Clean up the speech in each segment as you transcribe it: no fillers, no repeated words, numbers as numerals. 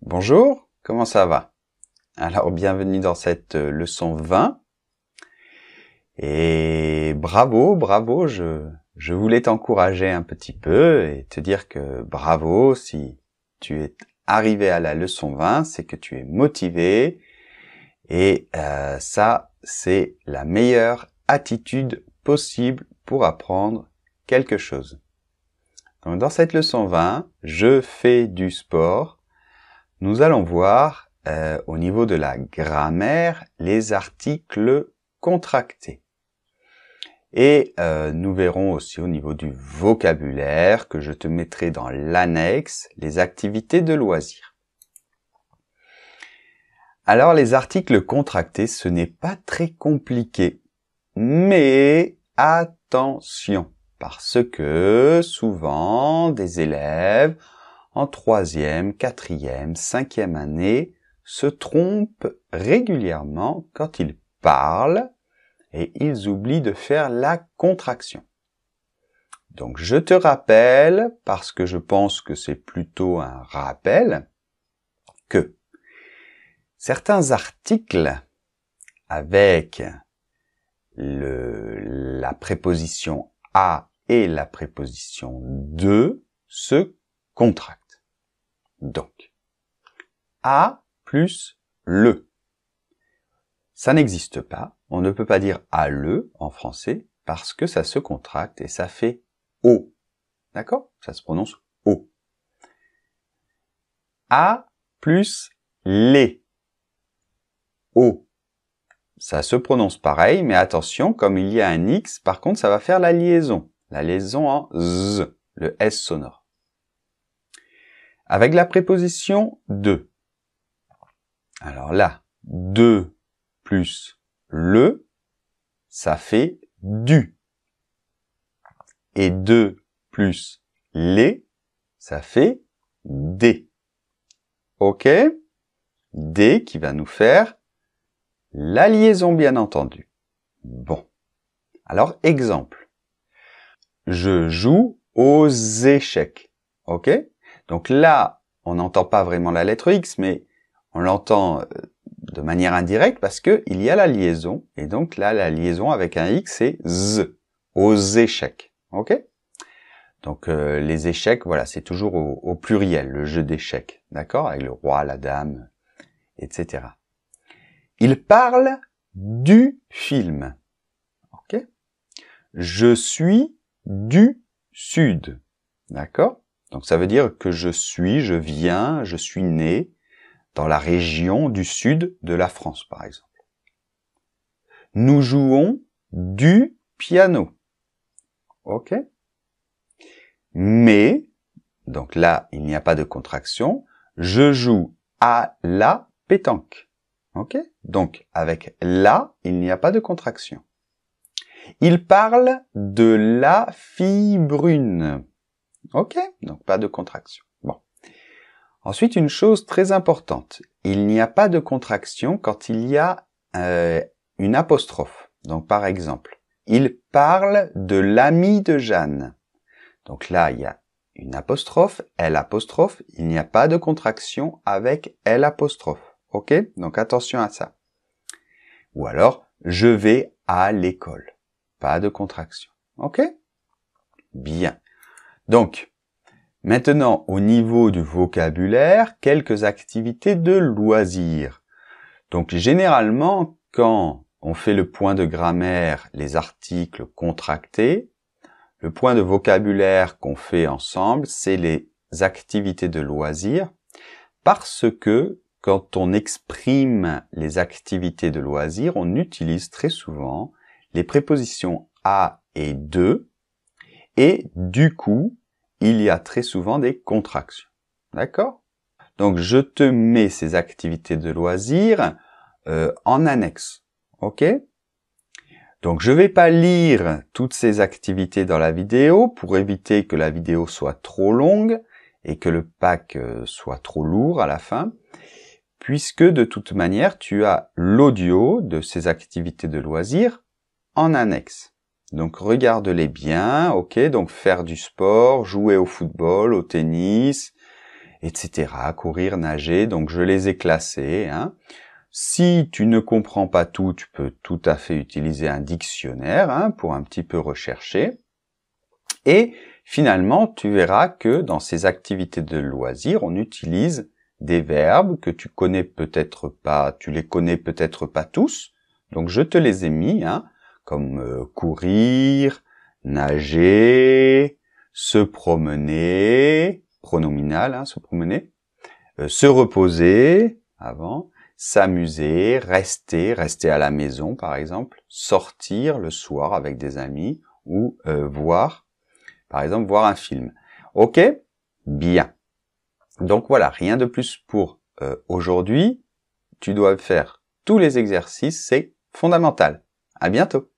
Bonjour, comment ça va? Alors, bienvenue dans cette leçon 20. Et bravo, je voulais t'encourager un petit peu et te dire que bravo, si tu es arrivé à la leçon 20, c'est que tu es motivé. Et ça, c'est la meilleure attitude possible pour apprendre quelque chose. Donc, dans cette leçon 20, je fais du sport. Nous allons voir au niveau de la grammaire les articles contractés. Et nous verrons aussi au niveau du vocabulaire que je te mettrai dans l'annexe, les activités de loisirs. Alors les articles contractés, ce n'est pas très compliqué, mais attention, parce que souvent des élèves en 3e, 4e, 5e année se trompent régulièrement quand ils parlent et ils oublient de faire la contraction. Donc je te rappelle, parce que je pense que c'est plutôt un rappel, que certains articles avec la préposition à et la préposition de se contractent. Donc, à plus le. Ça n'existe pas. On ne peut pas dire à le en français parce que ça se contracte et ça fait o. D'accord? Ça se prononce o. A plus les. O. Ça se prononce pareil, mais attention, comme il y a un X, par contre, ça va faire la liaison. La liaison en Z, le S sonore. Avec la préposition de. Alors là, de plus le, ça fait du. Et de plus les, ça fait des. Ok? Des qui va nous faire la liaison, bien entendu. Bon. Alors, exemple. Je joue aux échecs. Ok? Donc là, on n'entend pas vraiment la lettre X, mais on l'entend de manière indirecte parce que il y a la liaison. Et donc là, la liaison avec un X, c'est Z. Aux échecs. Ok? Donc les échecs, voilà, c'est toujours au pluriel, le jeu d'échecs. D'accord? Avec le roi, la dame, etc. Il parle du film. Ok? Je suis du sud. D'accord? Donc ça veut dire que je suis né dans la région du sud de la France, par exemple. Nous jouons du piano. Ok? Mais, donc là, il n'y a pas de contraction, je joue à la pétanque. Ok? Donc, avec la, il n'y a pas de contraction. Il parle de la fille brune. Ok? Donc, pas de contraction. Bon. Ensuite, une chose très importante. Il n'y a pas de contraction quand il y a une apostrophe. Donc, par exemple, il parle de l'ami de Jeanne. Donc là, il y a une apostrophe, L apostrophe. Il n'y a pas de contraction avec L apostrophe. Ok? Donc, attention à ça. Ou alors, je vais à l'école. Pas de contraction. Ok? Bien. Donc, maintenant, au niveau du vocabulaire, quelques activités de loisirs. Donc, généralement, quand on fait le point de grammaire, les articles contractés, le point de vocabulaire qu'on fait ensemble, c'est les activités de loisirs, parce que quand on exprime les activités de loisirs, on utilise très souvent les prépositions à et de, et du coup, il y a très souvent des contractions. D'accord? Donc, je te mets ces activités de loisirs en annexe. Ok? Donc, je vais pas lire toutes ces activités dans la vidéo pour éviter que la vidéo soit trop longue et que le pack soit trop lourd à la fin, puisque de toute manière, tu as l'audio de ces activités de loisirs en annexe. Donc, regarde-les bien, ok? Donc, faire du sport, jouer au football, au tennis, etc. Courir, nager, donc je les ai classés. Hein. Si tu ne comprends pas tout, tu peux tout à fait utiliser un dictionnaire hein, pour un petit peu rechercher. Et finalement, tu verras que dans ces activités de loisirs, on utilise des verbes que tu connais peut-être pas, tu les connais peut-être pas tous. Donc je te les ai mis, hein, comme courir, nager, se promener, pronominal, hein, se promener, se reposer avant, s'amuser, rester à la maison par exemple, sortir le soir avec des amis ou voir, par exemple, voir un film. Ok? Bien. Donc voilà, rien de plus pour aujourd'hui. Tu dois faire tous les exercices, c'est fondamental. À bientôt.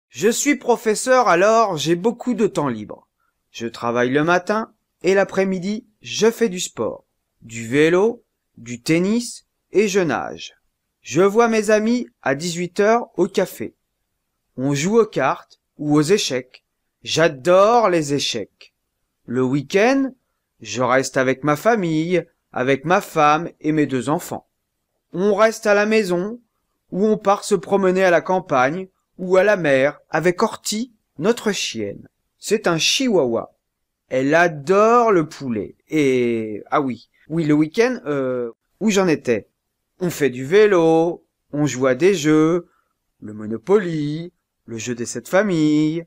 Je suis professeur, alors j'ai beaucoup de temps libre. Je travaille le matin et l'après-midi, je fais du sport, du vélo, du tennis et je nage. Je vois mes amis à 18h au café. On joue aux cartes ou aux échecs. J'adore les échecs. Le week-end, je reste avec ma famille, avec ma femme et mes 2 enfants. On reste à la maison ou on part se promener à la campagne ou à la mer avec Horty, notre chienne. C'est un chihuahua. Elle adore le poulet. Et ah oui, le week-end, où j'en étais. On fait du vélo, on joue à des jeux, le Monopoly, le jeu des 7 familles,